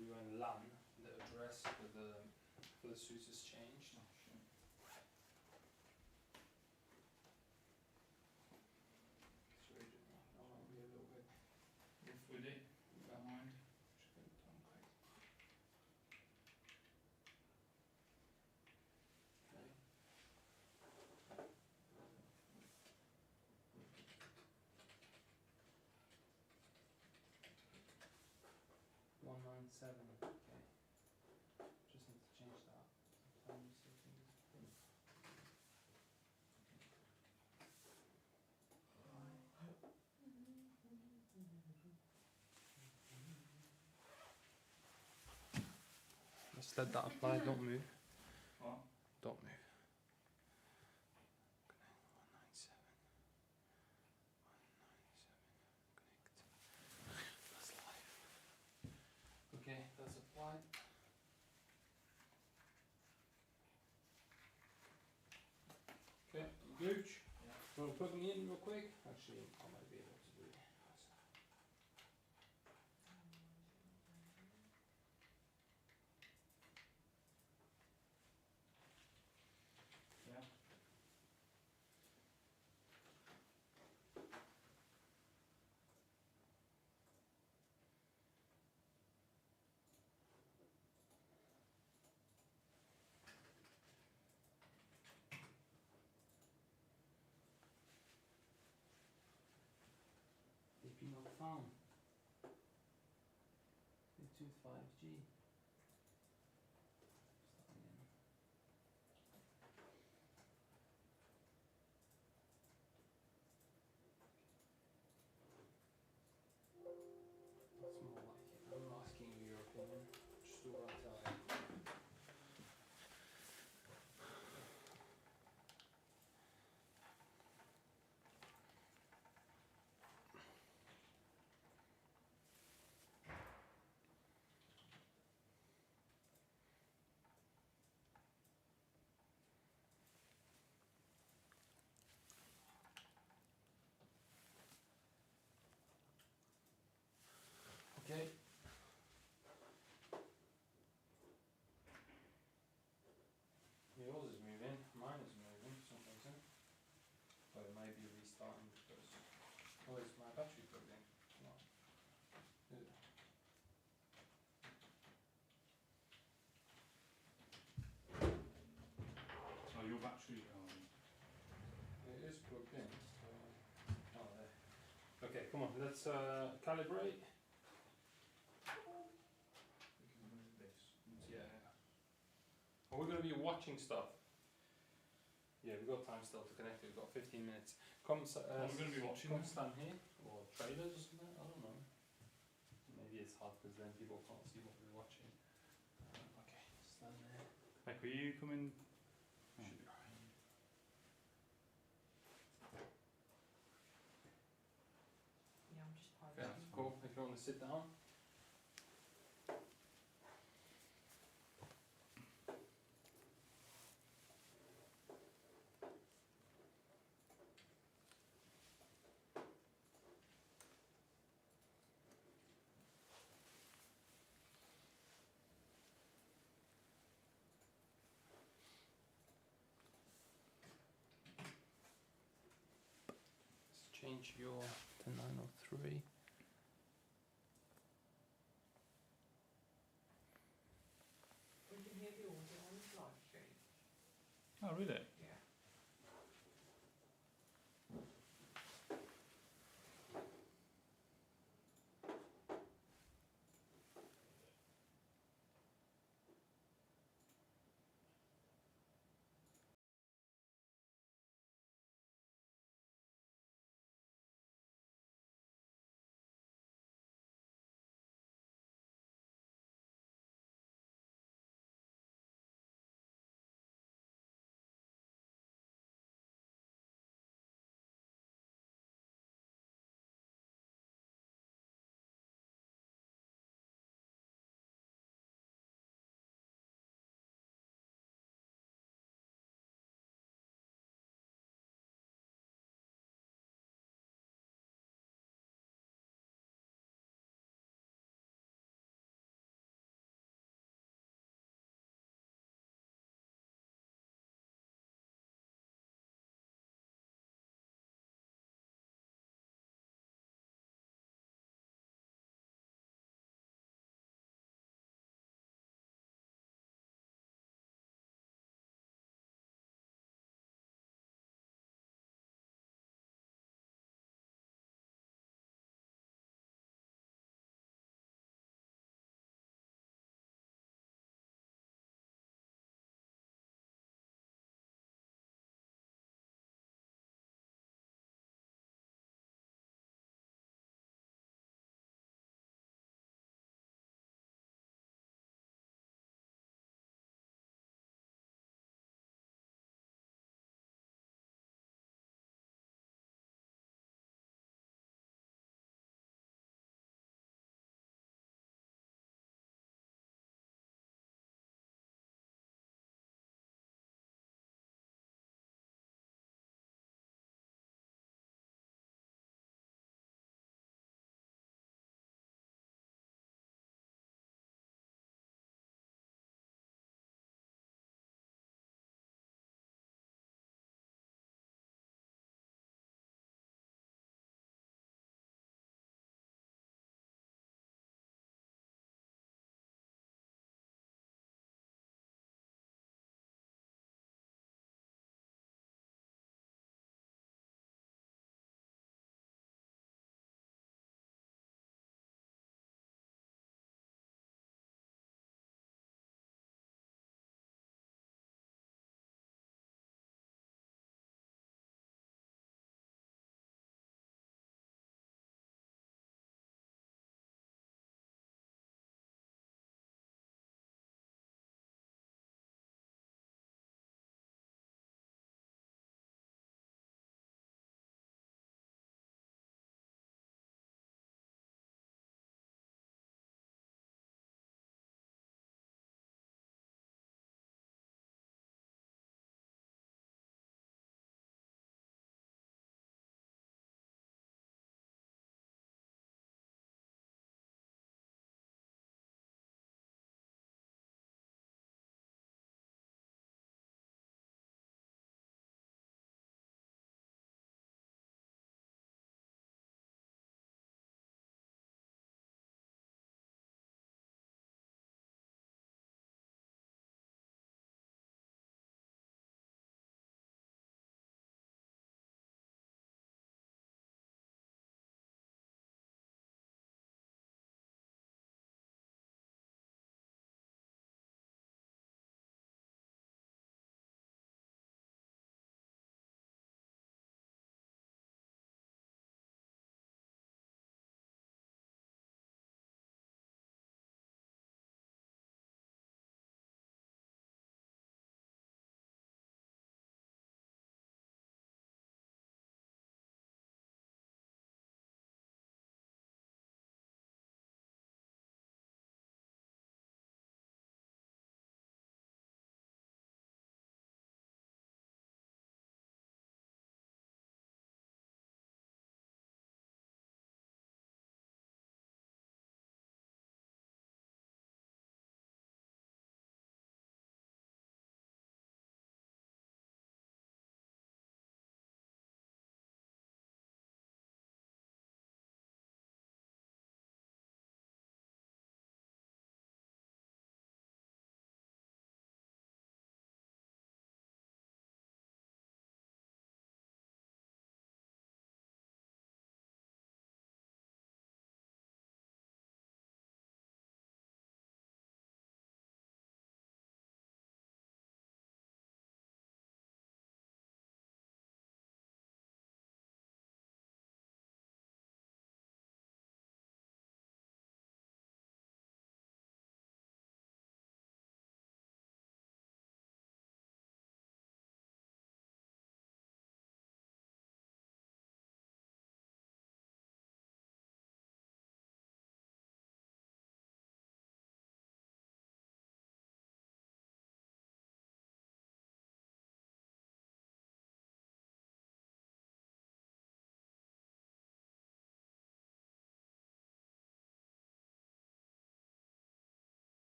we were in LAN, the address for the suits has changed. Oh, shit. So that might be a little bit. Rough with it, don't mind. Just get it done quick. Okay. $197. Okay. Just need to change that. Time settings. Just let that apply, don't move. What? Don't move. 197. 197. Connect. That's live. Okay, that's applied. Okay, gooch. Yeah. You want to plug me in real quick? Actually, I might be able to do it. Yeah. AP not found. Bigtooth 5G. Start again. That's more like it. I'm not asking you your opinion. Just do what I tell you. Okay. Yours is moving, mine is moving for some reason. But it might be restarting because. Oh, is my battery plugged in? No. Is it? Oh, your battery. It is plugged in. So. Oh, there. Okay, come on, let's calibrate. We can move this. Yeah. Well, we're going to be watching stuff. Yeah, we've got time still to connect it. We've got 15 minutes. Come, We're going to be watching come this. stand here, or trailers or something. I don't know. Maybe it's hard because then people can't see what we're watching. Okay, stand there. Like, will you coming? Should be alright. Yeah, I'm just Okay, that's cool. If you want to sit down. Let's change your to 903. We can hear the audio on the live stream. Oh, really? Yeah.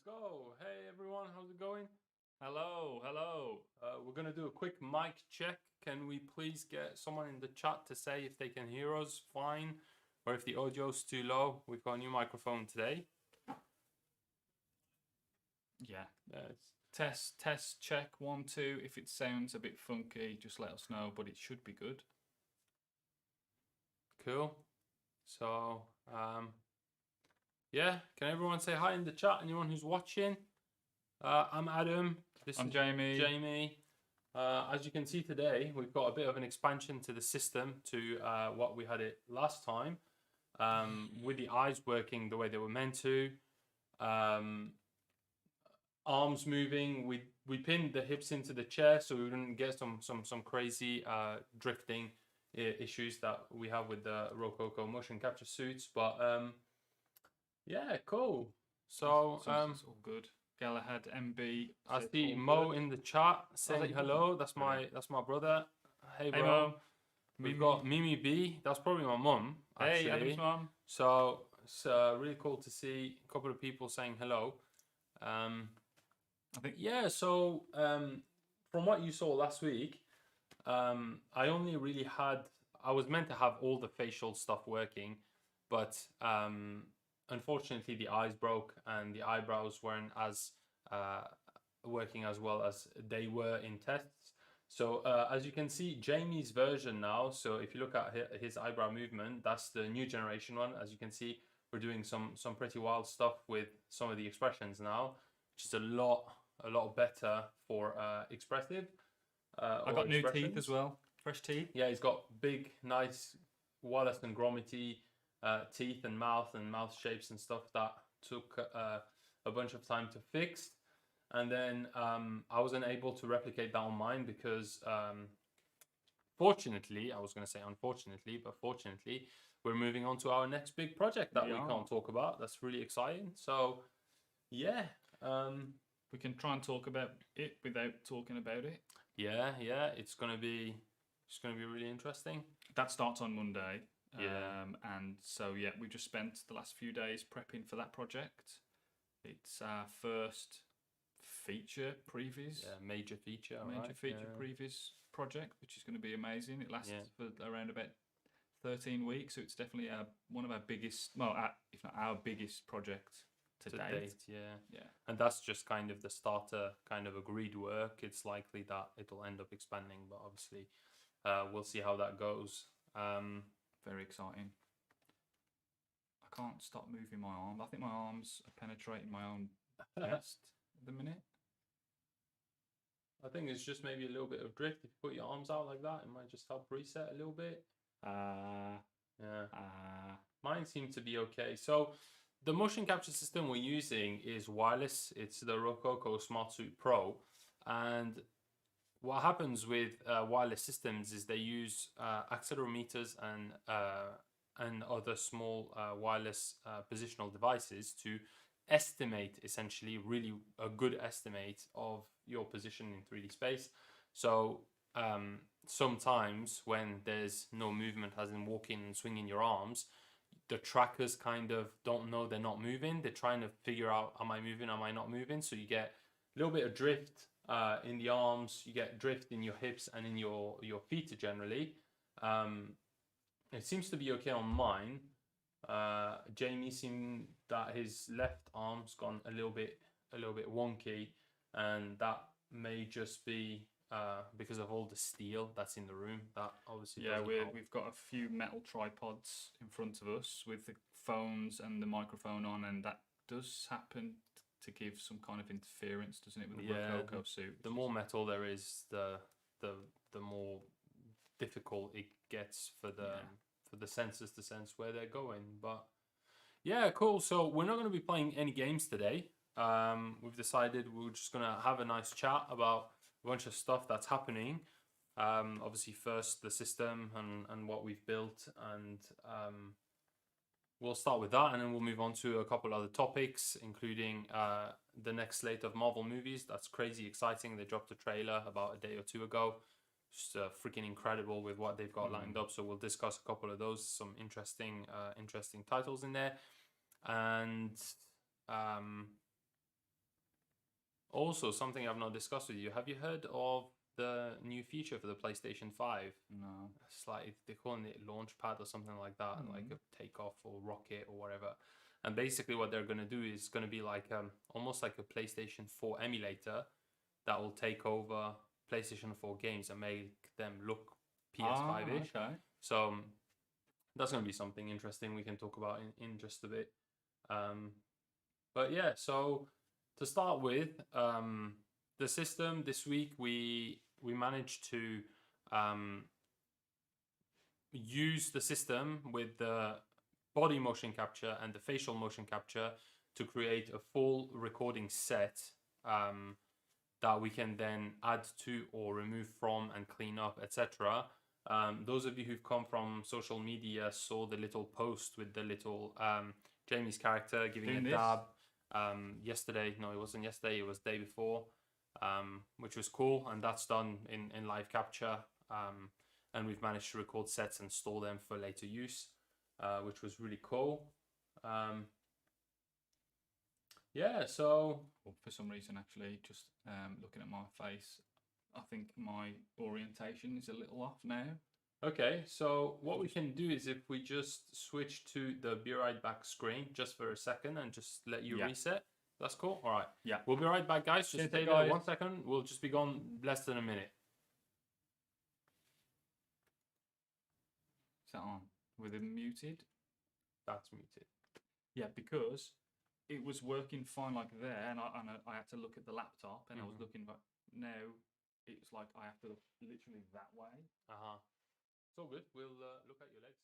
Let's go. Hey everyone, how's it going? Hello, hello. We're gonna do a quick mic check. Can we please get someone in the chat to say if they can hear us fine or if the audio's too low? We've got a new microphone today. Yeah. It's Test, check 1, 2. If it sounds a bit funky, just let us know, but it should be good. cool. So, yeah, can everyone say hi in the chat? Anyone who's watching? I'm Adam. This I'm is Jamie. Jamie. As you can see today, we've got a bit of an expansion to the system to what we had it last time. With the eyes working the way they were meant to. Arms moving. We pinned the hips into the chair so we wouldn't get some crazy drifting issues that we have with the ROKOKO motion capture suits. But yeah, cool. So it's all good. Galahad MB. I said see all Mo good. in the chat saying that your hello. That's Brilliant. my brother. Hey bro. Hey, Mo. We've Mimi. got Mimi B. That's probably my mum. Hey, Actually. Adam's mum. So it's really cool to see a couple of people saying hello. I think Yeah. So from what you saw last week, I only really had. I was meant to have all the facial stuff working, but unfortunately the eyes broke and the eyebrows weren't as working as well as they were in tests. So as you can see, Jamie's version now, so if you look at his eyebrow movement, that's the new generation one. As you can see, we're doing some pretty wild stuff with some of the expressions now, which is a lot better for expressive. I got new teeth as well. Fresh teeth. Yeah, he's got big, nice Wallace and Gromity teeth and mouth shapes and stuff that took a bunch of time to fix. And then I wasn't able to replicate that on mine because fortunately, I was going to say unfortunately, but fortunately, we're moving on to our next big project that we can't talk about. That's really exciting. So, yeah. We can try and talk about it without talking about it. Yeah, it's gonna be really interesting. That starts on Monday. Yeah. And so yeah, we've just spent the last few days prepping for that project. It's our first feature previs. Yeah, major feature. Previs project, which is going to be amazing. It lasts for around about 13 weeks, so it's definitely one of our biggest, well, if not our biggest project to date. Yeah. And that's just kind of the starter kind of agreed work. It's likely that it'll end up expanding, but obviously we'll see how that goes. Very exciting. I can't stop moving my arm. I think my arms are penetrating my own chest at the minute. I think it's just maybe a little bit of drift. If you put your arms out like that, it might just help reset a little bit. Mine seem to be okay. So the motion capture system we're using is wireless. It's the ROKOKO Smart Suit Pro. And what happens with wireless systems is they use accelerometers and other small wireless positional devices to estimate, essentially, really a good estimate of your position in 3D space. So sometimes when there's no movement, as in walking and swinging your arms, the trackers kind of don't know they're not moving. They're trying to figure out, am I moving, am I not moving? So you get a little bit of drift in the arms, you get drift in your hips and in your feet generally. It seems to be okay on mine. Jamie seemed that his left arm's gone a little bit wonky, and that may just be because of all the steel that's in the room. That obviously we've got a few metal tripods in front of us with the phones and the microphone on, and that does happen to give some kind of interference, doesn't it, with the ROKOKO suit? The more metal there is, the more difficult it gets for the sensors to sense where they're going. But yeah, cool. So we're not going to be playing any games today. We've decided we're just going to have a nice chat about a bunch of stuff that's happening. Obviously first the system and what we've built, and we'll start with that, and then we'll move on to a couple other topics, including the next slate of Marvel movies. That's crazy exciting. They dropped a trailer about a day or two ago. Just freaking incredible with what they've got lined up. So we'll discuss a couple of those, some interesting titles in there. And Also, something I've not discussed with you. Have you heard of the new feature for the PlayStation 5? No. It's like they're calling it Launchpad or something like that, like a takeoff or rocket or whatever. And basically, what they're going to do is going to be like almost like a PlayStation 4 emulator that will take over PlayStation 4 games and make them look PS5-ish. Okay. So that's going to be something interesting we can talk about in just a bit. But yeah, so to start with, the system this week, we managed to use the system with the body motion capture and the facial motion capture to create a full recording set that we can then add to or remove from and clean up, etc. Those of you who've come from social media saw the little post with the little Jamie's character giving Doing a this? dab yesterday. No, it wasn't yesterday, it was the day before, which was cool. And that's done in live capture. And we've managed to record sets and store them for later use, which was really cool. Yeah, so Well, for some reason, actually, just looking at my face, I think my orientation is a little off now. okay, so what we can do is if we just switch to the Be Right Back screen just for a second and just let you Yeah. reset. That's cool. All right. Yeah. We'll be right back, guys. Just Cheers, stay guys. there 1 second. We'll just be gone less than a minute. Is that on? With it muted? That's muted. Yeah, because it was working fine like there, and I had to look at the laptop, and I was looking, but now it's like I have to look literally that way. Uh-huh. It's all good. We'll look at your legs.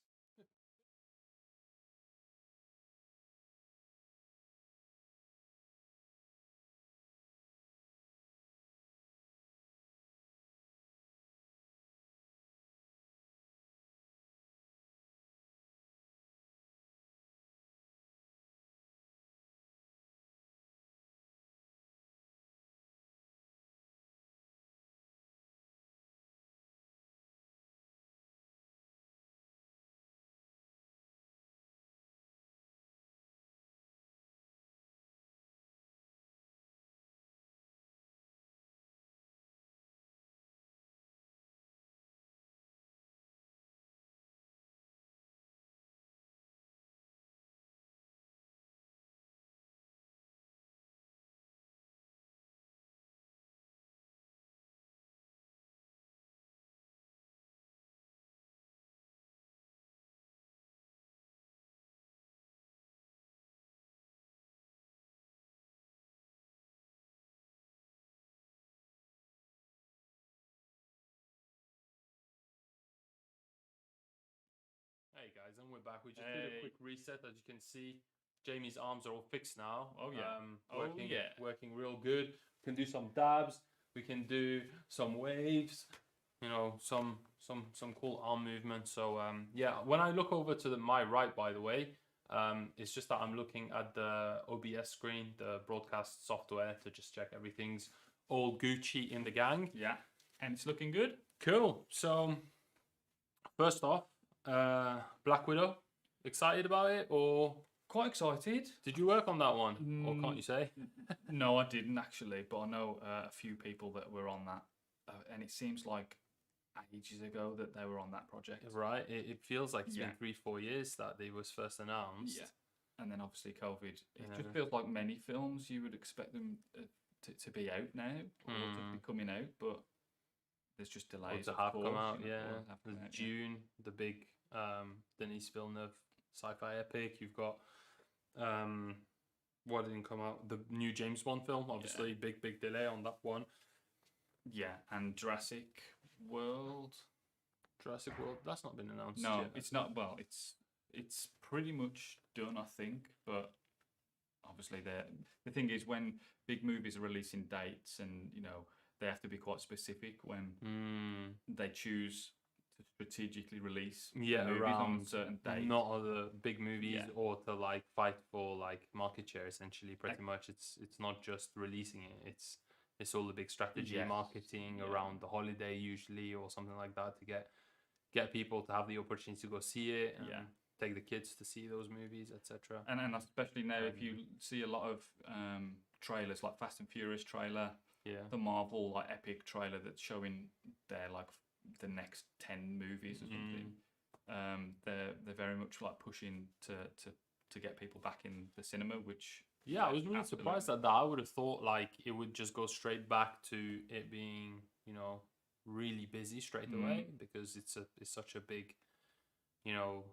Hey guys, and we're back. We just did a Hey. quick reset. As you can see, Jamie's arms are all fixed now. Oh, yeah. Working, yeah. working real good. We can do some dabs. We can do some waves. You know, some cool arm movements. So yeah, when I look over to my right, by the way, it's just that I'm looking at the OBS screen, the broadcast software, to just check everything's all Gucci in the gang. Yeah, and it's looking good. Cool. So first off, Black Widow, excited about it, or Quite excited. did you work on that one, or can't you say? No, I didn't actually, but I know a few people that were on that, and it seems like ages ago that they were on that project. Right, it feels like it's Yeah. been 3-4 years that they was first announced. Yeah, and then obviously COVID. It Yeah. just feels like many films you would expect them to be out now or to be coming out, but there's just Or delays. to of have course, come out, you know, yeah. or have come There's out, yeah. June, the big Denis Villeneuve sci-fi epic. You've got what didn't come out? The new James Bond film, obviously, big delay on that one. Yeah, and Jurassic World. Jurassic World, that's not been announced No, yet. it's not. Well, it's pretty much done, I think. But obviously, the thing is, when big movies are releasing dates, and you know, they have to be quite specific when they choose to strategically release Yeah, movies around on certain dates. not other big movies, Yeah. or to like fight for like market share. Essentially, pretty much, it's not just releasing it. It's all the big strategy, Yes, marketing yeah. around the holiday usually, or something like that, to get people to have the opportunity to go see it. And Yeah. take the kids to see those movies, etc. And especially now, if you see a lot of trailers like Fast and Furious trailer, Yeah. the Marvel like epic trailer that's showing their like the next 10 movies or something. They're very much like pushing to get people back in the cinema, which Yeah, I was really absolutely. surprised at that. I would have thought like it would just go straight back to it being, you know, really busy straight away because it's such a big, you know,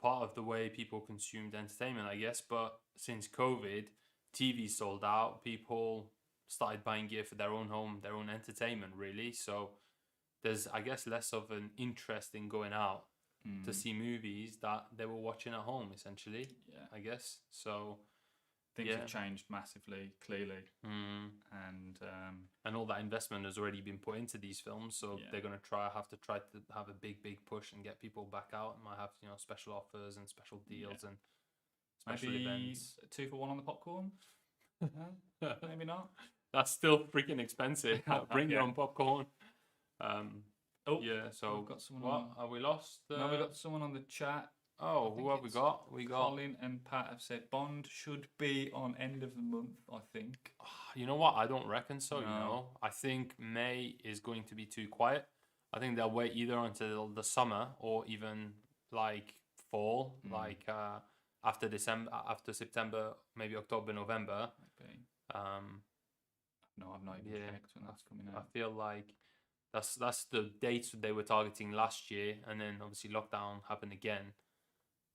part of the way people consumed entertainment, I guess. But since COVID, TV sold out. People started buying gear for their own home, their own entertainment, really. So there's, I guess, less of an interest in going out to see movies that they were watching at home, essentially. Yeah. I guess so. Things Yeah. have changed massively, clearly, And all that investment has already been put into these films, so Yeah. they're gonna have to have a big push and get people back out. And might have, you know, special offers and special deals and special maybe events. 2 for 1 on the popcorn. Maybe not. That's still freaking expensive. Bring your Yeah. own popcorn. Oh, Yeah. So we've got someone what on. are we lost? No, we got someone on the chat. Oh, I who think have we it's got? We got. Colin and Pat have said Bond should be on end of the month, I think. You know what? I don't reckon so. You No. know, I think May is going to be too quiet. I think they'll wait either until the summer or even like fall, like after December, after September, maybe October, November. Maybe. No, I've not even checked when that's coming I out. feel like that's the dates that they were targeting last year, and then obviously lockdown happened again,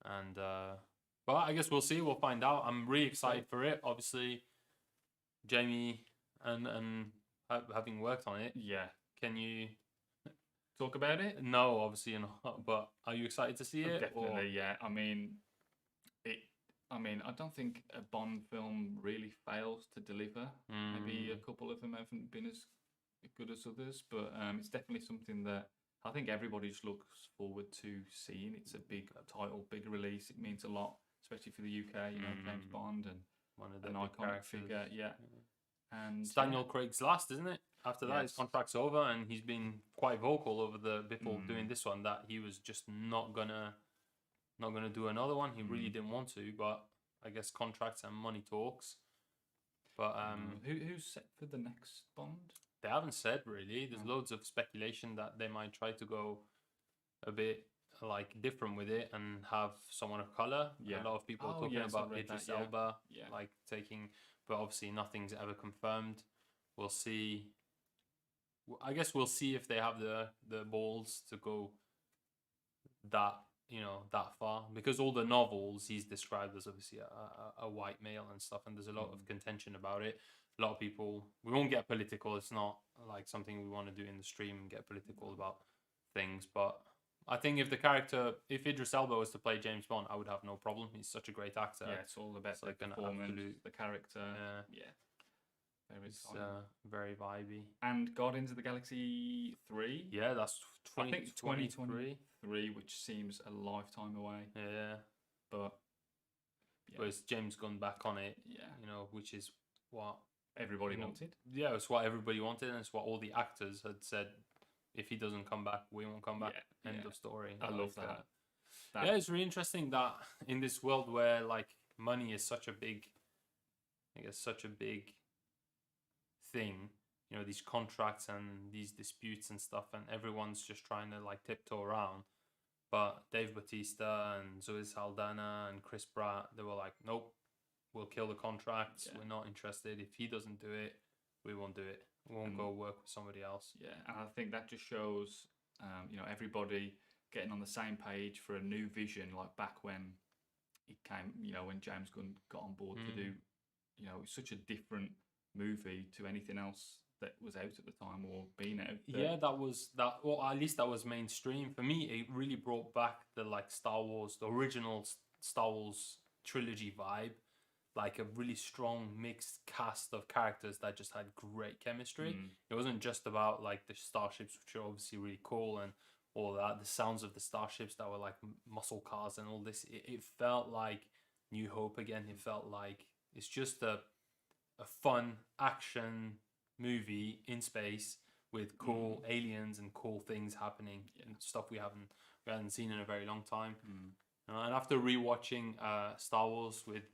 and well, I guess we'll see. We'll find out. I'm really excited for it. Obviously, Jamie and having worked on it, Yeah. can you Talk about it? No, obviously you're not. But are you excited to see it? Definitely, yeah. I mean, I don't think a Bond film really fails to deliver. Maybe a couple of them haven't been as good as others, but it's definitely something that I think everybody just looks forward to seeing. It's a big title, big release. It means a lot, especially for the UK. You know, James Bond and One of the an big iconic characters. figure. Yeah. And It's Daniel Craig's last, isn't it? After that, his Yes. contract's over, and he's been quite vocal over the before doing this one that he was just not gonna do another one. He really didn't want to, but I guess contracts and money talks. But who's set for the next Bond? they haven't said really. There's loads of speculation that they might try to go a bit like different with it and have someone of color. Yeah. A lot of people are Oh, talking yes, I about read Idris that, yeah. Elba, Yeah. like taking, but obviously nothing's ever confirmed. We'll see. I guess we'll see if they have the balls to go that, you know, that far, because all the novels he's described as obviously a white male and stuff, and there's a lot of contention about it. A lot of people, we won't get political. It's not like something we want to do in the stream and get political about things, but I think if Idris Elba was to play James Bond, I would have no problem. He's such a great actor. Yeah, it's all about It's the like an performance, absolute- the character. Yeah. Very It's exciting. very vibey. And Guardians of the Galaxy 3. Yeah, that's I think 2023. 2023, which seems a lifetime away. Yeah, But yeah, but it's James Gunn back on it. yeah, You know, which is what everybody you know, wanted. Yeah, it's what everybody wanted, and it's what all the actors had said. If he doesn't come back, we won't come back. Yeah, End yeah. of story. I love that. Yeah, it's really interesting that in this world where like money is such a big, I guess, such a big thing, you know, these contracts and these disputes and stuff, and everyone's just trying to like tiptoe around. But Dave Bautista and Zoe Saldana and Chris Pratt, they were like, nope, we'll kill the contracts. Yeah. We're not interested. If he doesn't do it, we won't do it. We won't go work with somebody else. Yeah, and I think that just shows, you know, everybody getting on the same page for a new vision. Like back when it came, you know, when James Gunn got on board to do, you know, such a different movie to anything else that was out at the time or been out. Yeah, that was that. Well, at least that was mainstream for me. It really brought back the like Star Wars, the original Star Wars trilogy vibe, like a really strong mixed cast of characters that just had great chemistry. It wasn't just about like the starships, which are obviously really cool and all that. The sounds of the starships that were like muscle cars and all this. It felt like New Hope again. It felt like it's just a fun action movie in space with cool aliens and cool things happening and stuff we hadn't seen in a very long time. And after rewatching Star Wars with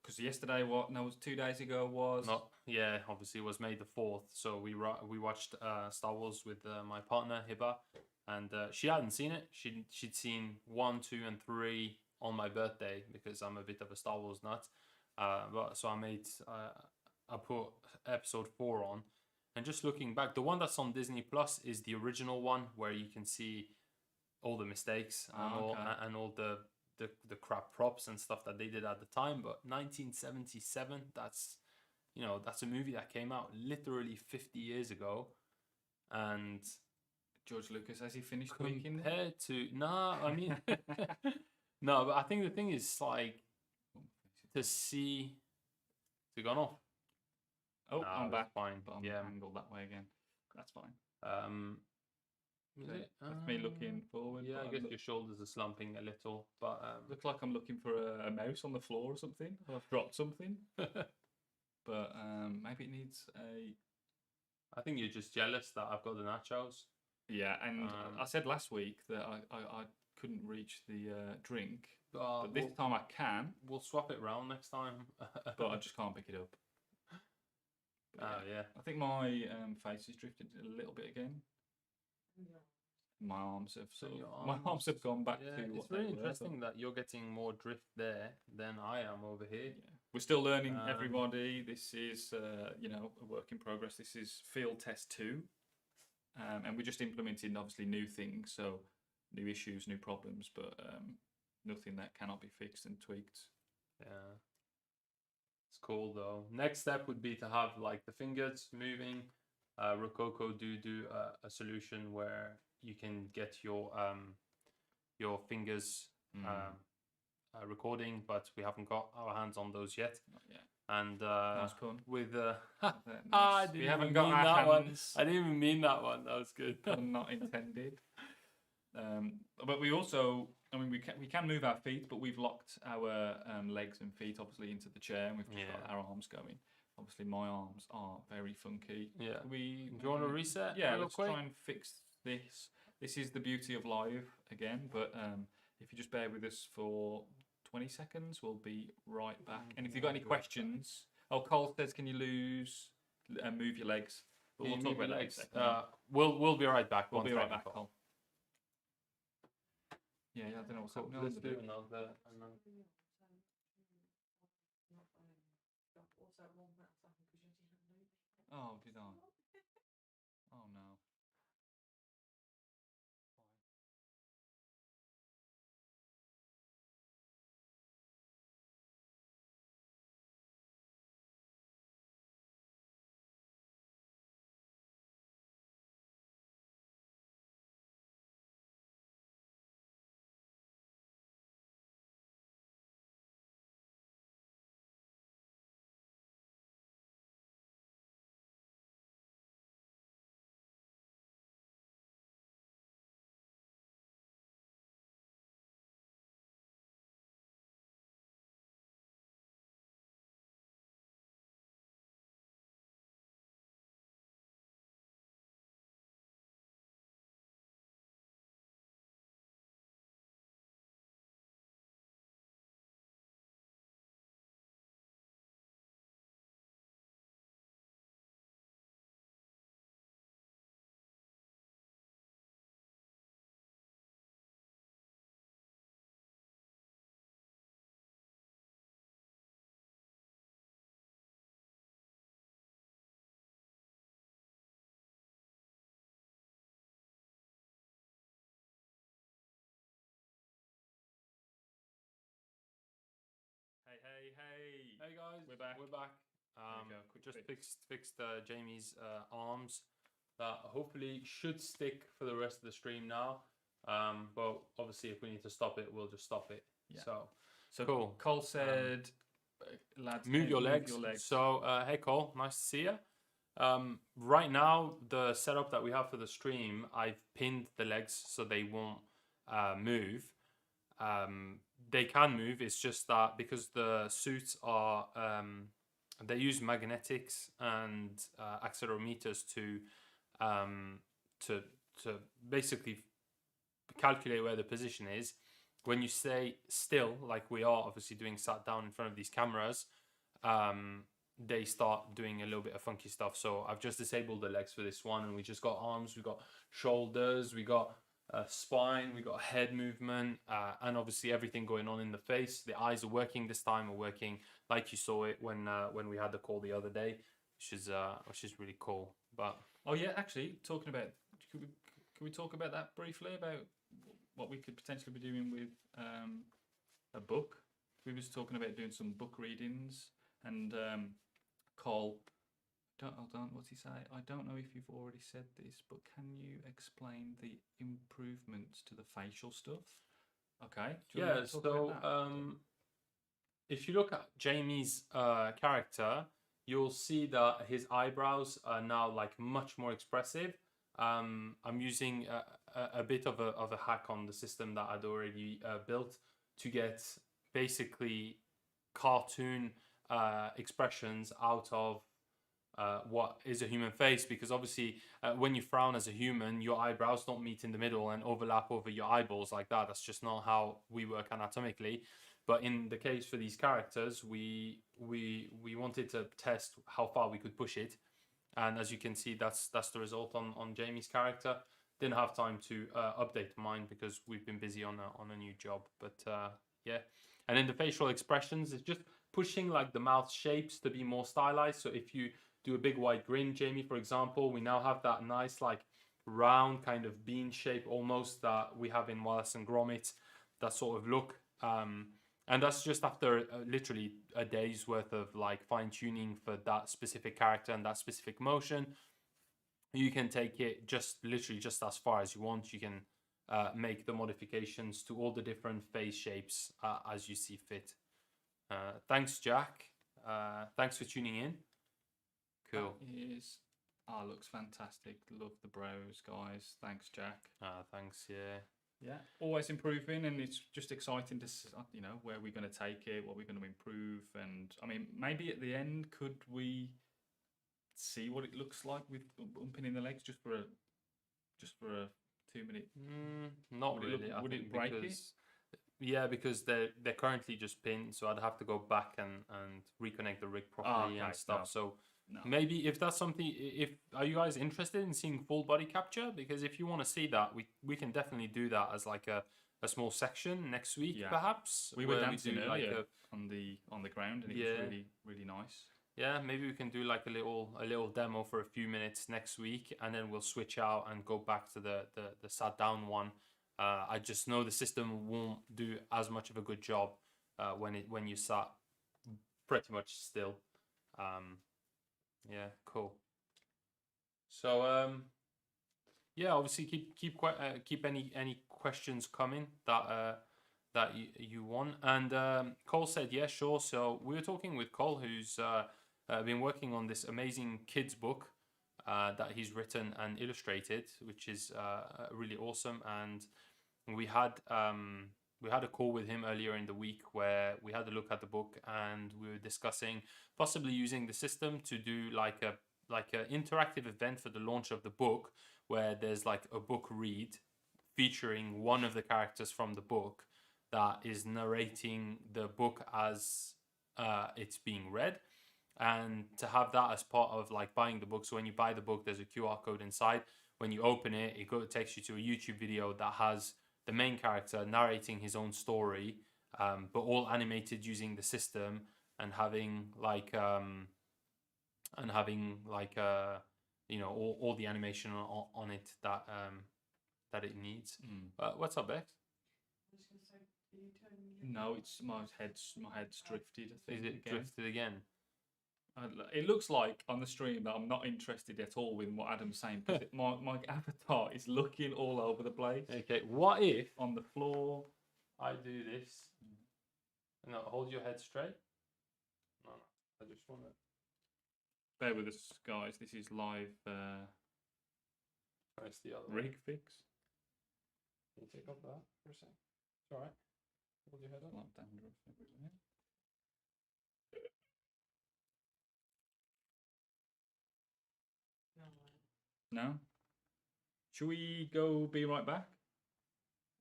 because yesterday, what? No, it was 2 days ago. Was Not, yeah, obviously it was May the 4th. So we watched Star Wars with my partner Hiba, and she hadn't seen it. She'd seen 1, 2, and 3 on my birthday because I'm a bit of a Star Wars nut. But so I put episode 4 on, and just looking back, the one that's on Disney Plus is the original one where you can see all the mistakes and all the crap props and stuff that they did at the time. But 1977, that's that's a movie that came out literally 50 years ago, and George Lucas, has he finished tweaking? compared to I mean no, but I think the thing is like to see it's gone off. Oh, Nah, I'm that's back. fine. But I'm Yeah. angled that way again. That's fine. Is Okay, it? that's me looking forward. Yeah, but I guess your shoulders are slumping a little, but looks like I'm looking for a mouse on the floor or something. Or I've dropped something. But maybe it needs a. I think you're just jealous that I've got the nachos. Yeah, and I said last week that I couldn't reach the drink, but this time I can. We'll swap it round next time. But I just can't pick it up. But Yeah. I think my face has drifted a little bit again. My arms have my arms have gone back to what it's they really were, interesting that you're getting more drift there than I am over here. Yeah. We're still learning, everybody. This is a work in progress. This is field test 2, and we're just implementing obviously new things, so new issues, new problems, but nothing that cannot be fixed and tweaked. Yeah, it's cool though. Next step would be to have like the fingers moving. ROKOKO do a solution where you can get your fingers recording, but we haven't got our hands on those yet. Not yet. And Nice pun. with Nice. We haven't got our hands. I didn't even mean that one. That was good. Pun not intended. But we also, I mean, we can move our feet, but we've locked our legs and feet obviously into the chair, and we've just got our arms going. Obviously, my arms are very funky. Yeah. Do you want to reset? Yeah, real let's quick? try and fix this. This is the beauty of live again, but if you just bear with us for 20 seconds, we'll be right back. And if you've got any questions, Cole says, can you move your legs? But we'll talk about that in a second. We'll be right back. We'll be right back, Cole. Cole. Yeah, I don't know what's Cool. happening. Let's do another. Oh, did I? Oh no. Hey guys, We're back. We're back. There we go, Just fixed Jamie's arms that hopefully should stick for the rest of the stream now. But obviously, if we need to stop it, we'll just stop it. Yeah. So cool. Cole said, lads, move your legs. So hey Cole, nice to see you. Right now, the setup that we have for the stream, I've pinned the legs so they won't move. They can move. It's just that because the suits are they use magnetics and accelerometers to basically calculate where the position is. When you stay still, like we are obviously doing sat down in front of these cameras, they start doing a little bit of funky stuff. So I've just disabled the legs for this one, and we just got arms, we got shoulders, we got spine, we got head movement, and obviously everything going on in the face. The eyes are working this time, are working like you saw it when we had the call the other day, which is really cool. But Oh yeah, actually, talking about, could we talk about that briefly about what we could potentially be doing with a book? We was talking about doing some book readings, and Cole, hold on, what's he say? I don't know if you've already said this, but can you explain the improvements to the facial stuff? Okay. Do you yeah, want to talk about that? if you look at Jamie's character, you'll see that his eyebrows are now like much more expressive. I'm using a bit of a hack on the system that I'd already built to get basically cartoon expressions out of what is a human face, because obviously when you frown as a human, your eyebrows don't meet in the middle and overlap over your eyeballs like that. That's just not how we work anatomically. But in the case for these characters, we wanted to test how far we could push it, and as you can see, that's the result on Jamie's character. Didn't have time to update mine because we've been busy on a new job, but yeah. And in the facial expressions, it's just pushing like the mouth shapes to be more stylized. So if you do a big wide grin, Jamie, for example, we now have that nice like round kind of bean shape almost that we have in Wallace and Gromit, that sort of look. And that's just after literally a day's worth of like fine tuning for that specific character and that specific motion. You can take it just literally just as far as you want. You can make the modifications to all the different face shapes as you see fit. Thanks, Jack. Thanks for tuning in. Cool. That is, looks fantastic. Love the brows, guys. Thanks, Jack. Thanks. Yeah. Yeah, always improving, and it's just exciting to where we're going to take it, what we're going to improve, and I mean maybe at the end could we see what it looks like with bumping in the legs just for a 2 minute? Not Would really. would it break it? Yeah, because they're currently just pinned, so I'd have to go back and reconnect the rig properly and stuff. No. So No. maybe if that's something, if are you guys interested in seeing full body capture? Because if you want to see that, we can definitely do that as like a small section next week, Yeah. perhaps. We were where dancing do earlier on the ground, and it was really really nice. Yeah, maybe we can do like a little demo for a few minutes next week, and then we'll switch out and go back to the sat down one. I just know the system won't do as much of a good job when you sat pretty much still. Yeah, cool. So yeah, obviously keep any questions coming that you want. And Cole said, yeah, sure. So we were talking with Cole, who's been working on this amazing kids book that he's written and illustrated, which is really awesome. And we had a call with him earlier in the week where we had a look at the book, and we were discussing possibly using the system to do like a interactive event for the launch of the book, where there's like a book read featuring one of the characters from the book that is narrating the book as it's being read, and to have that as part of like buying the book. So when you buy the book, there's a QR code inside. When you open it, it takes you to a YouTube video that has the main character narrating his own story, but all animated using the system, and having like all the animation on it that it needs. What's up, Bex? I was going to say, are you turning your No, it's my head's drifted. I think Is it drifted again? It looks like on the stream that I'm not interested at all with what Adam's saying, because my avatar is looking all over the place. Okay, what if On the floor. I do this? No, hold your head straight. No, I just want to. Bear with us, guys. This is live Press the other rig fix. Can you take off that for a sec? It's all right. Hold your head up. Like dandruff everywhere. No? Should we go be right back?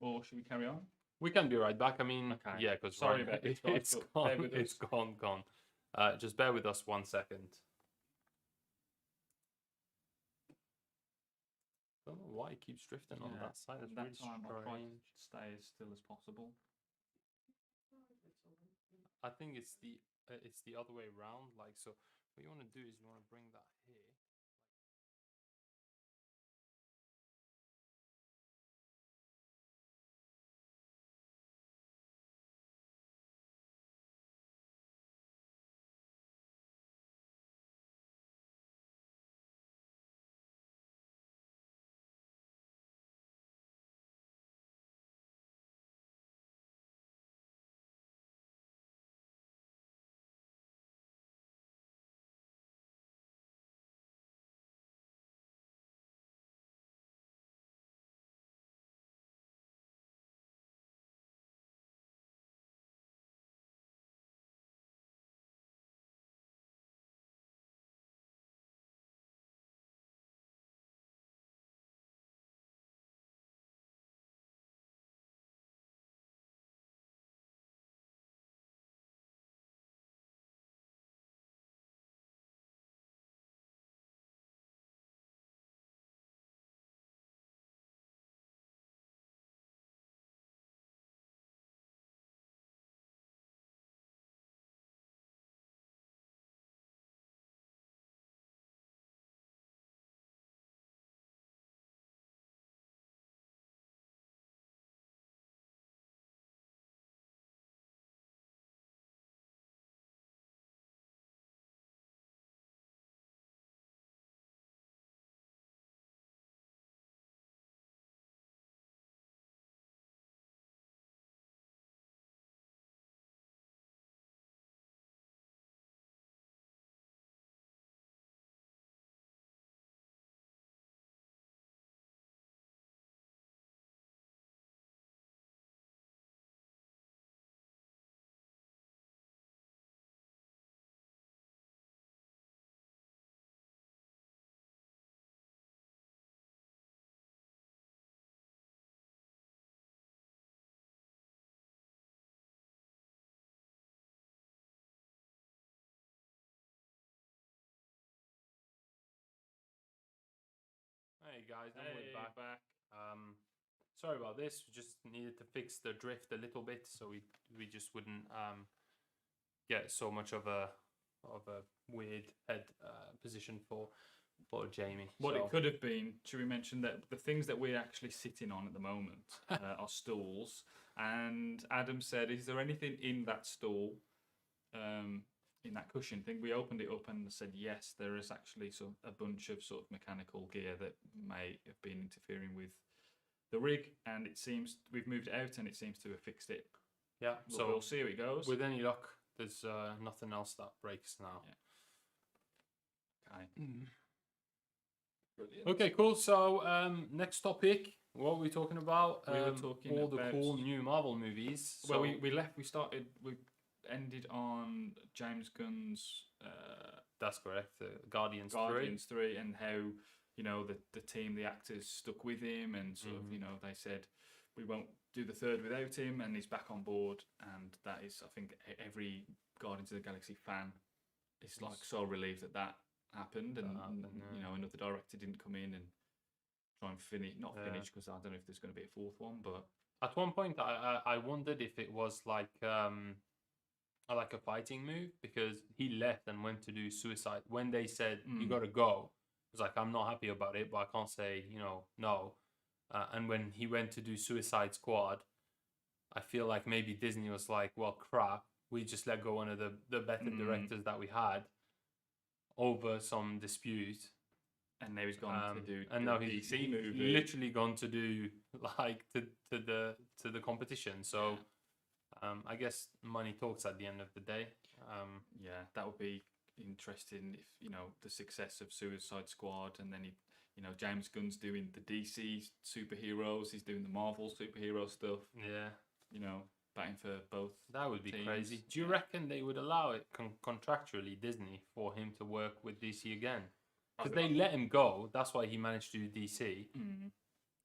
Or should we carry on? We can be right back. I mean, Okay. yeah, because Sorry about this, guys, it's but gone. bear with It's us. gone. Just bear with us 1 second. Don't know why it keeps drifting on that side. It's At that really time, I tried strange. to stay as still as possible. I think it's the other way around. Like, so what you want to do is you want to bring that here. Hey guys, then we're back. Sorry about this. We just needed to fix the drift a little bit, so we just wouldn't get so much of a weird head position for Jamie. What So- it could have been, should we mention that the things that we're actually sitting on at the moment are stools. And Adam said, is there anything in that stool, in that cushion thing? We opened it up and said, yes, there is actually a bunch of sort of mechanical gear that may have been interfering with the rig. And it seems we've moved it out and it seems to have fixed it. Yeah, But so we'll see how it goes. with any luck, there's nothing else that breaks now. Okay. Brilliant. Okay, cool. So next topic, what were we talking about? We were talking all the about- cool new Marvel movies. Well, So we ended on James Gunn's that's correct. Guardians 3 and how, you know, the team, the actors stuck with him and sort of, you know, they said we won't do the third without him, and he's back on board, and that is, I think, every Guardians of the Galaxy fan is like so relieved that happened, and you know, another director didn't come in and try and finish because I don't know if there's going to be a fourth one, but At one point, I wondered if it was like a fighting move, because he left and went to do Suicide. When they said you got to go, I was like, I'm not happy about it, but I can't say, you know, no. And when he went to do Suicide Squad, I feel like maybe Disney was like, well, crap, we just let go one of the better directors that we had over some dispute. and now he's gone to do And the now he's DC movie. literally gone to do like to the competition. So I guess money talks at the end of the day. Yeah, that would be interesting if, you know, the success of Suicide Squad, and then you know, James Gunn's doing the DC superheroes, he's doing the Marvel superhero stuff. Yeah, You know, batting for both. that would be teams. crazy. Do you reckon they would allow it contractually, Disney, for him to work with DC again? Because they let him go. That's why he managed to do DC.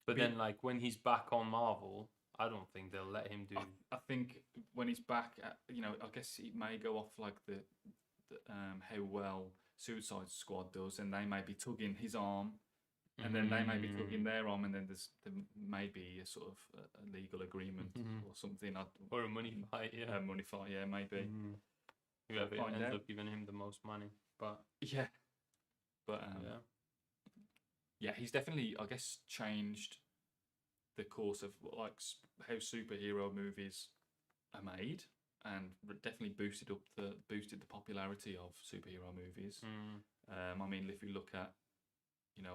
But then, like, when he's back on Marvel, I don't think they'll let him do. I think when he's back, you know, I guess he may go off like the how well Suicide Squad does, and they may be tugging his arm, and then they may be tugging their arm, and then there may be a sort of a legal agreement or something. Or a money fight, yeah. A money fight, yeah, maybe. Whoever find ends out. up giving him the most money. But Yeah, but yeah, he's definitely, I guess, changed the course of like how superhero movies are made, and definitely boosted the popularity of superhero movies. I mean, if you look at,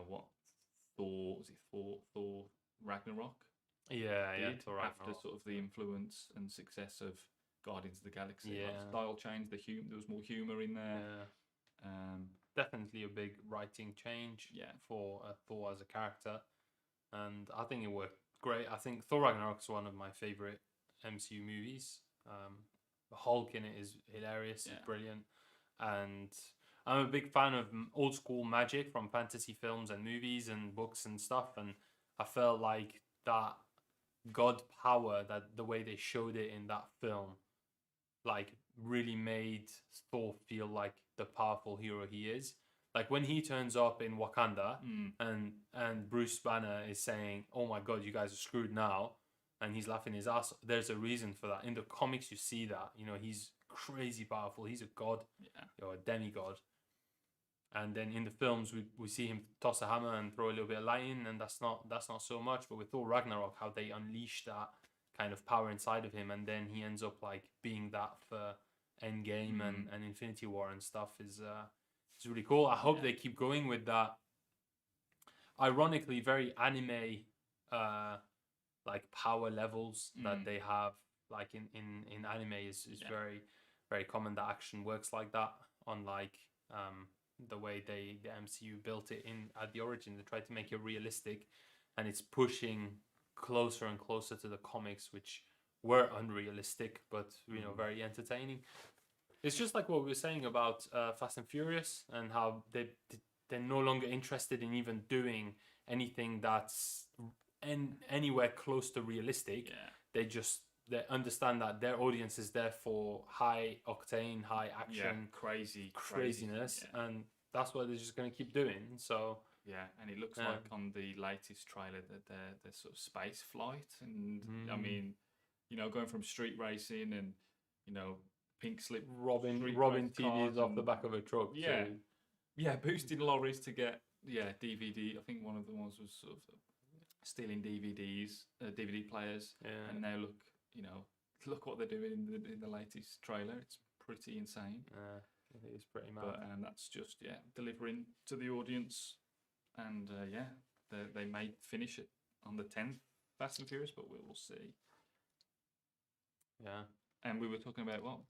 what Thor Ragnarok yeah, did Thor after Ragnarok. sort of the influence and success of Guardians of the Galaxy. Like, Yeah. the style changed, there was more humor in there. Yeah. Um, Definitely a big writing change for Thor as a character, and I think it worked great. I think Thor Ragnarok is one of my favorite MCU movies. The Hulk in it is hilarious, it's brilliant, and I'm a big fan of old school magic from fantasy films and movies and books and stuff, and I felt like that god power, that the way they showed it in that film, like really made Thor feel like the powerful hero he is. Like when he turns up in Wakanda and Bruce Banner is saying, "Oh my God, you guys are screwed now," and he's laughing his ass. There's a reason for that. In the comics, you see that. He's crazy powerful. He's a god, a demigod. And then in the films, we see him toss a hammer and throw a little bit of lightning, and that's not so much. But with Thor Ragnarok, how they unleash that kind of power inside of him, and then he ends up like being that for Endgame and Infinity War and stuff is really cool. I hope they keep going with that. Ironically, very anime like power levels that they have, like in anime is very very common that action works like that. Unlike the way the MCU built it in at the origin, they tried to make it realistic, and it's pushing closer and closer to the comics, which were unrealistic, but very entertaining. It's just like what we were saying about Fast and Furious, and how they're no longer interested in even doing anything that's anywhere close to realistic. They understand that their audience is there for high octane, high action, craziness, and that's what they're just going to keep doing. So and it looks like on the latest trailer that they're sort of space flight, and I mean, going from street racing and pink slip robbing TVs TVs off the back of a truck. Boosting lorries to get DVD. I think one of the ones was sort of stealing DVD players, and now look what they're doing in the latest trailer. It's pretty insane. It is pretty mad. But that's just delivering to the audience, and they may finish it on the 10th Fast and Furious, but we will see. And we were talking about what,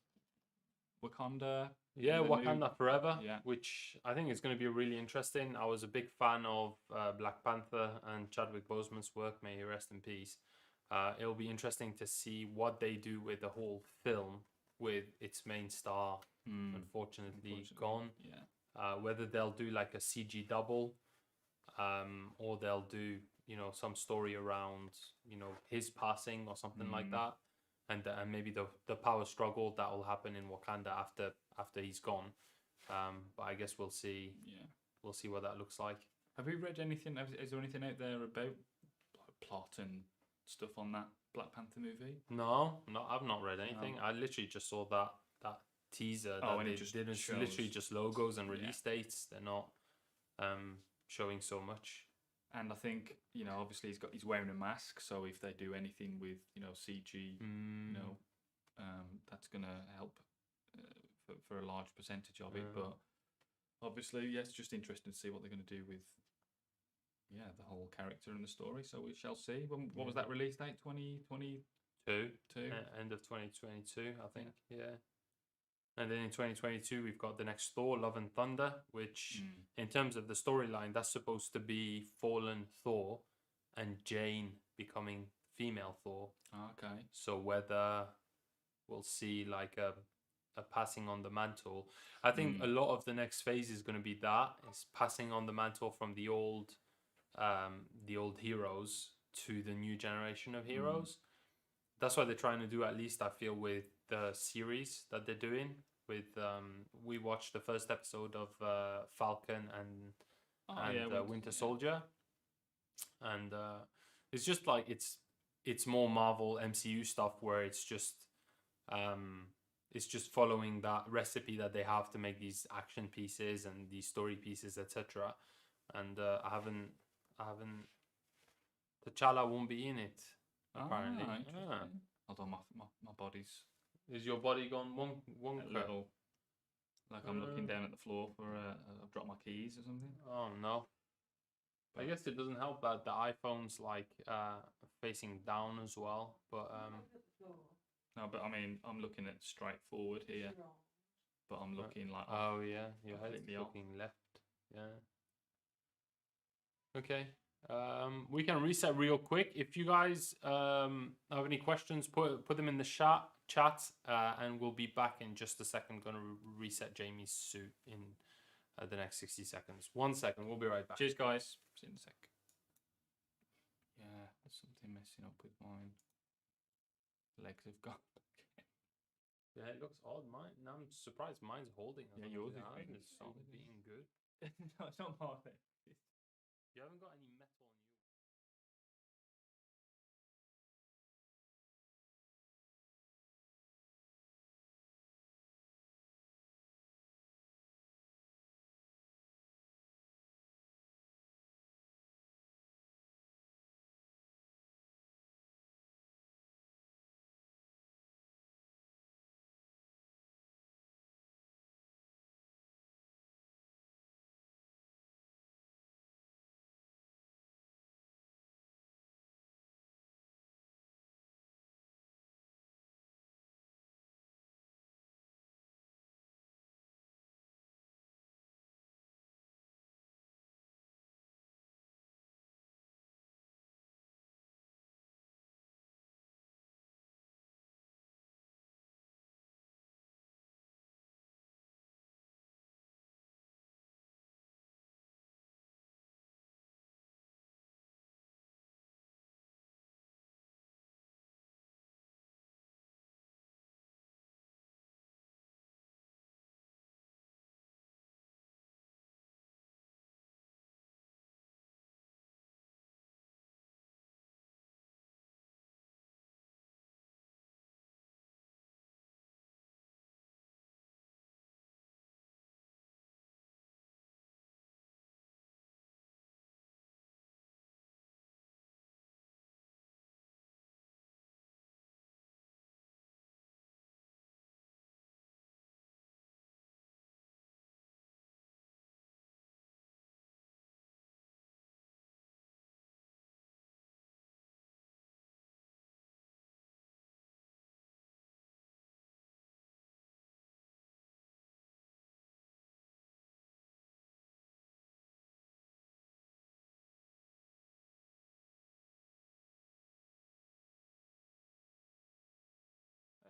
Wakanda. Wakanda Forever, Yeah. which I think is going to be really interesting. I was a big fan of Black Panther and Chadwick Boseman's work. May he rest in peace. It'll be interesting to see what they do with the whole film, with its main star unfortunately gone. Whether they'll do like a CG double, or they'll do some story around his passing or something like that, and maybe the power struggle that will happen in Wakanda after he's gone. But I guess we'll see. We'll see what that looks like. Have you read anything? Is there anything out there about plot and stuff on that Black Panther movie? No, I've not read anything. I literally just saw that teaser. And it just it's shows. literally just logos and release dates. They're not showing so much. And I think obviously he's wearing a mask, so if they do anything with CG, that's gonna help for a large percentage of it. But obviously, it's just interesting to see what they're gonna do with the whole character and the story. So we shall see. What was that release date? 2022. End of 2022, I think. And then in 2022, we've got the next Thor, Love and Thunder, which, in terms of the storyline, that's supposed to be fallen Thor and Jane becoming female Thor. Okay. So whether we'll see like a passing on the mantle. I think a lot of the next phase is going to be that. It's passing on the mantle from the old heroes to the new generation of heroes. That's what they're trying to do, at least I feel, with the series that they're doing. with we watched the first episode of Falcon and Winter Soldier, and it's just like it's more Marvel MCU stuff where it's just following that recipe that they have to make these action pieces and these story pieces, etc. And I haven't T'Challa won't be in it apparently. Interesting. Although my body's Is your body gone one a little, like I'm looking down at the floor for I've dropped my keys or something. Oh no. I guess it doesn't help that the iPhone's like facing down as well, but Look at the floor. No, but I mean I'm looking at straight forward here, Wrong. but I'm looking like oh yeah, your head's completely off. looking left. Yeah. Okay. We can reset real quick. If you guys have any questions, put them in the chat, and we'll be back in just a second. Gonna reset Jamie's suit in the next 60 seconds. 1 second, we'll be right back. Cheers, guys. See you in a sec. Yeah, there's something messing up with mine. Legs have gone. Yeah, it looks odd. I'm surprised mine's holding. Yeah, yours is Ours being is solid, being good. No, it's not my thing. You haven't got any metal on you.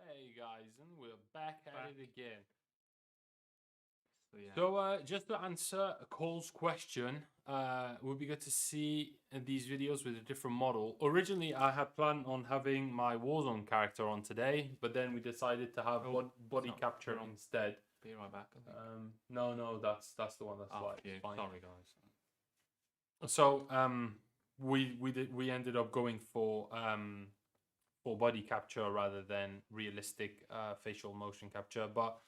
Hey guys, and we're back at it again. So yeah. So just to answer Cole's question, it would be good to see these videos with a different model. Originally, I had planned on having my Warzone character on today, but then we decided to have body capture instead. Be right back. I think. No, that's the one that's like fine. Sorry, guys. So we ended up going for body capture rather than realistic facial motion capture, but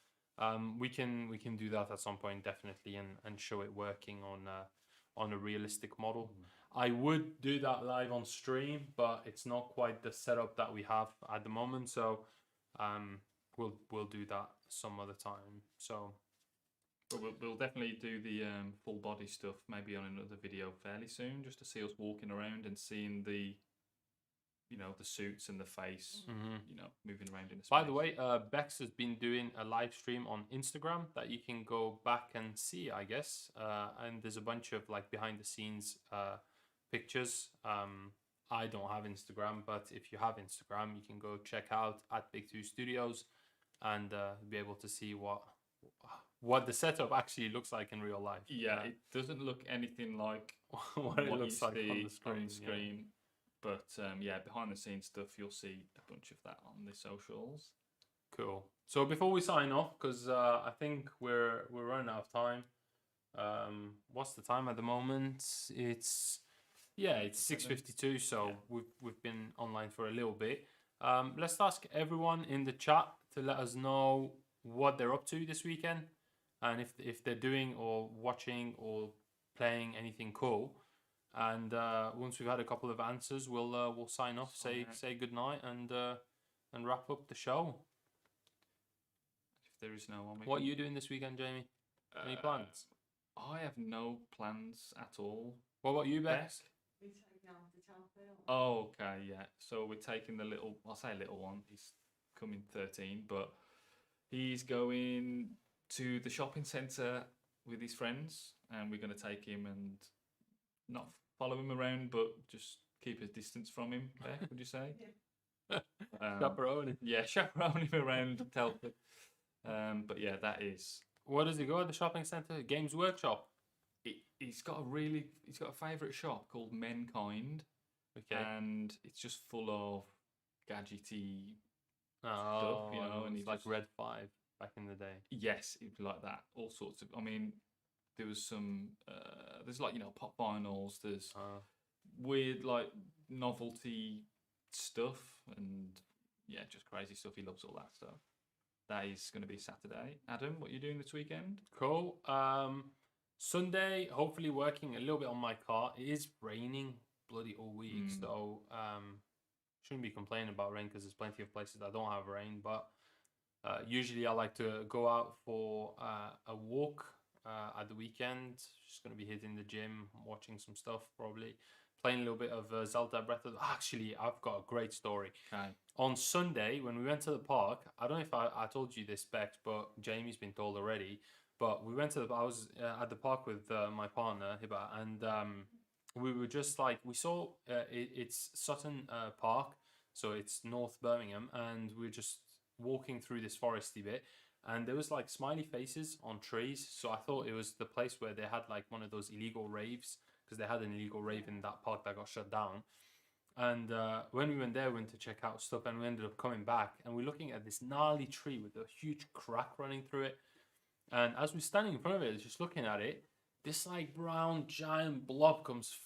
we can do that at some point definitely and show it working on a realistic model. I would do that live on stream, but it's not quite the setup that we have at the moment, so we'll do that some other time. So but we'll definitely do the full body stuff maybe on another video fairly soon, just to see us walking around and seeing the the suits and the face, moving around in the space. By the way, Bex has been doing a live stream on Instagram that you can go back and see, I guess. And there's a bunch of like behind the scenes pictures. I don't have Instagram, but if you have Instagram, you can go check out at Bigtooth Studios and be able to see what the setup actually looks like in real life. Yeah, it doesn't look anything like what it looks like on the screen. But yeah, behind the scenes stuff, you'll see a bunch of that on the socials. Cool. So before we sign off, because I think we're running out of time. What's the time at the moment? It's 6:52. So Yeah. we've been online for a little bit. Let's ask everyone in the chat to let us know what they're up to this weekend, and if they're doing or watching or playing anything cool. And once we've had a couple of answers, we'll sign off, Sign out. say good night, and wrap up the show. If there is no one, What are you doing this weekend, Jamie? Any plans? I have no plans at all. What about you, Beck? Beck? We take down to Telfield. Oh, okay, yeah. So we're taking the little, I'll say little one, he's coming 13, but he's going to the shopping centre with his friends, and we're going to take him and not follow him around, but just keep a distance from him, Beck, would you say? Chaperone. Yeah, chaperone him around Telford. But yeah, that is. Where does he go at the shopping centre? Games Workshop. He's got a favourite shop called Menkind, Okay. and it's just full of gadgety Oh, you know, and it's he's like just- Red 5 back in the day. Yes, it'd be like that. All sorts of. I mean, there was some. There's like pop vinyls. There's weird like novelty stuff, and yeah, just crazy stuff. He loves all that stuff. That is going to be Saturday. Adam, what are you doing this weekend? Cool. Sunday, hopefully working a little bit on my car. It is raining bloody all week, so shouldn't be complaining about rain because there's plenty of places that don't have rain. But usually I like to go out for a walk at the weekend. Just gonna be hitting the gym, watching some stuff, probably playing a little bit of Zelda Breath of. Actually, I've got a great story. Okay. On Sunday, when we went to the park, I don't know if I told you this, Bex, but Jamie's been told already. But we went to I was at the park with my partner, Hiba, and we were just like, we saw it's Sutton Park, so it's North Birmingham, and we are just walking through this foresty bit, and there was like smiley faces on trees. So I thought it was the place where they had like one of those illegal raves, because they had an illegal rave in that park that got shut down. And when we went there, we went to check out stuff, and we ended up coming back, and we're looking at this gnarly tree with a huge crack running through it. And as we're standing in front of it, just looking at it, this like brown giant blob comes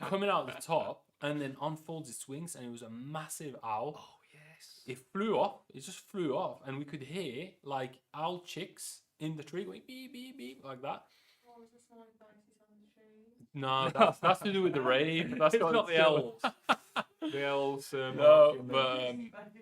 coming out the top, and then unfolds its wings, and it was a massive owl. Oh yes. It flew off. It just flew off, and we could hear like owl chicks in the tree going beep beep beep like that. What was the smiley faces on the tree? No, that's to do with the rave. That's It's got not to the do- owls. The owls. No, but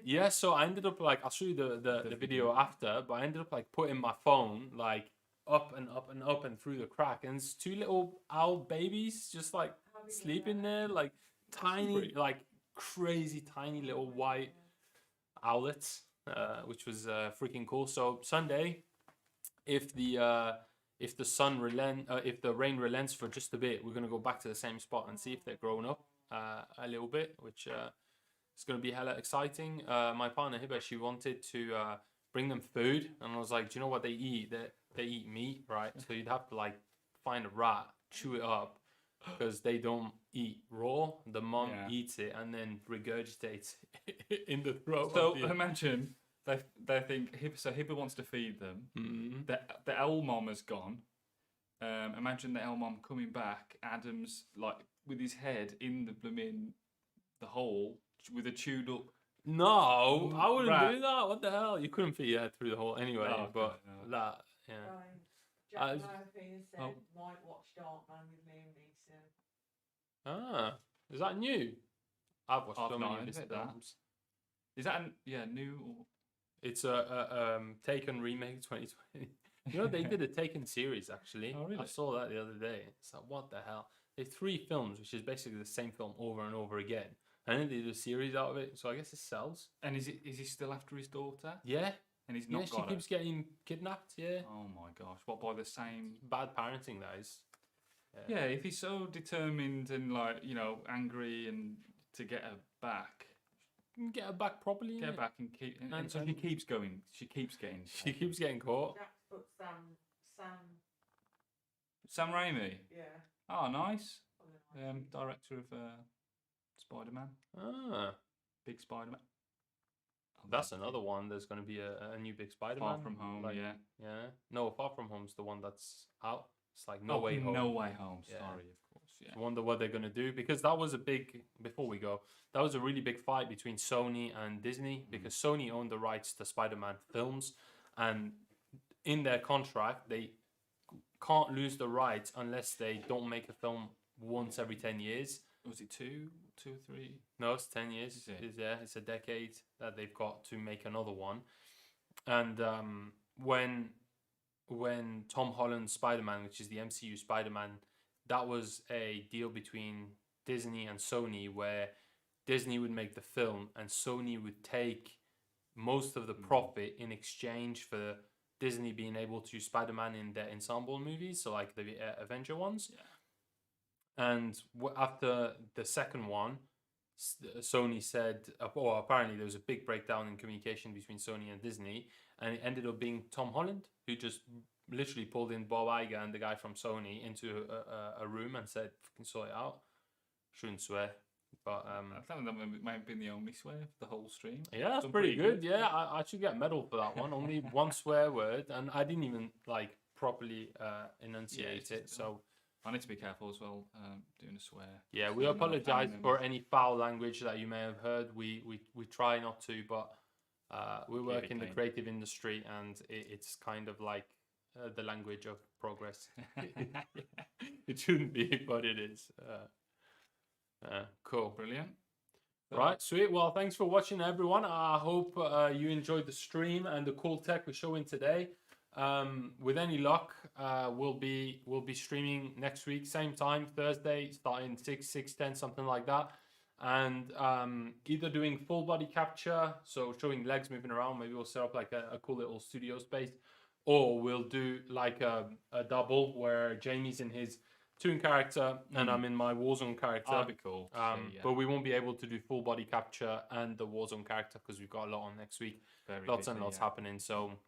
yeah. So I ended up like, I'll show you the video after. But I ended up like putting my phone like up and up and up and through the crack, and it's two little owl babies just like sleeping there, like tiny, like crazy tiny little white owlets, which was freaking cool. So Sunday, if the if the rain relents for just a bit, we're gonna go back to the same spot and see if they're growing up a little bit, which is gonna be hella exciting. My partner Hiba, she wanted to bring them food, and I was like, do you know what they eat? They eat meat, right? So you'd have to like find a rat, chew it up, because they don't eat raw. The mom Yeah. eats it and then regurgitates it in the throat. So of the- imagine they think Hibba wants to feed them. Mhm. The owl mom has gone. Imagine the owl mom coming back. Adam's like with his head in the hole with a chewed up. No, I wouldn't Rat. do that. What the hell? You couldn't fit your head through the hole anyway. Oh, but no. that, yeah. Right. Uh, Jack Murphy has said, oh. might watch Darkman with me and me soon. Ah, is that new? I've watched I've so not many heard of his of that. films. Is that new? Or... It's a Taken remake 2020. You know, they did a Taken series actually. Oh, really? I saw that the other day. It's like, what the hell? They have 3 films, which is basically the same film over and over again. And then they do a series out of it. So I guess it sells. And is he still after his daughter? Yeah. And he's Yeah, not she got keeps her? getting kidnapped. Yeah. Oh my gosh! What, by the same? Bad parenting, that is. Yeah, if he's so determined and like angry and to get her back, You can get her back properly. get her innit? back and keep. And And- so she and- keeps going. She keeps getting. She keeps getting caught. Jack's put Sam, Sam Raimi. yeah. Oh, nice. probably like- Director of Spider-Man, Ah. big Spider-Man. That's another one. There's going to be a new big Spider-Man. Far From Home, like, yeah. Yeah. No, Far From Home's the one that's out. It's like No Way Home. No Way Home. Yeah. Sorry, of course. Yeah. I wonder what they're going to do, because that was a big, before we go, that was a really big fight between Sony and Disney, because Sony owned the rights to Spider-Man films, and in their contract they can't lose the rights unless they don't make a film once every 10 years. Was it two or three? No, it's 10 years. Is it? It's a decade that they've got to make another one. And when Tom Holland's Spider-Man, which is the MCU Spider-Man, that was a deal between Disney and Sony, where Disney would make the film and Sony would take most of the profit in exchange for Disney being able to use Spider-Man in their ensemble movies, so like the Avenger ones. Yeah. And after the second one, Sony said, or apparently there was a big breakdown in communication between Sony and Disney, and it ended up being Tom Holland who just literally pulled in Bob Iger and the guy from Sony into a room and said, "Fucking sort it out." Shouldn't swear, but I think that might have been the only swear for the whole stream. yeah, that's Done pretty good. Yeah, I should get a medal for that one. Only one swear word, and I didn't even like properly enunciate it. So I need to be careful as well, doing a swear. yeah, we apologize for any foul language that you may have heard. We try not to, but we work in the creative industry, and it's kind of like the language of progress. It shouldn't be, but it is. Cool. Brilliant. Right, sweet. Well, thanks for watching, everyone. I hope you enjoyed the stream and the cool tech we're showing today. With any luck, we'll be streaming next week, same time, Thursday, starting 6:10, something like that. And either doing full body capture, so showing legs moving around. Maybe we'll set up like a cool little studio space, or we'll do like a double where Jamie's in his Toon character and I'm in my Warzone character. That'd be cool. But we won't be able to do full body capture and the Warzone character because we've got a lot on next week. Lots and lots happening. So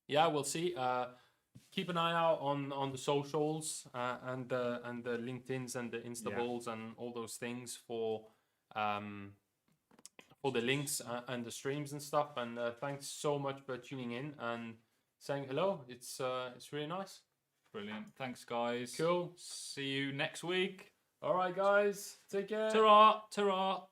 yeah, we'll see. Keep an eye out on the socials and the LinkedIn's and the Instaballs and all those things for the links and the streams and stuff. And thanks so much for tuning in and saying hello. It's really nice. Brilliant. Thanks, guys. Cool. See you next week. All right, guys. Take care. Ta-ra. Ta-ra. Ta-ra.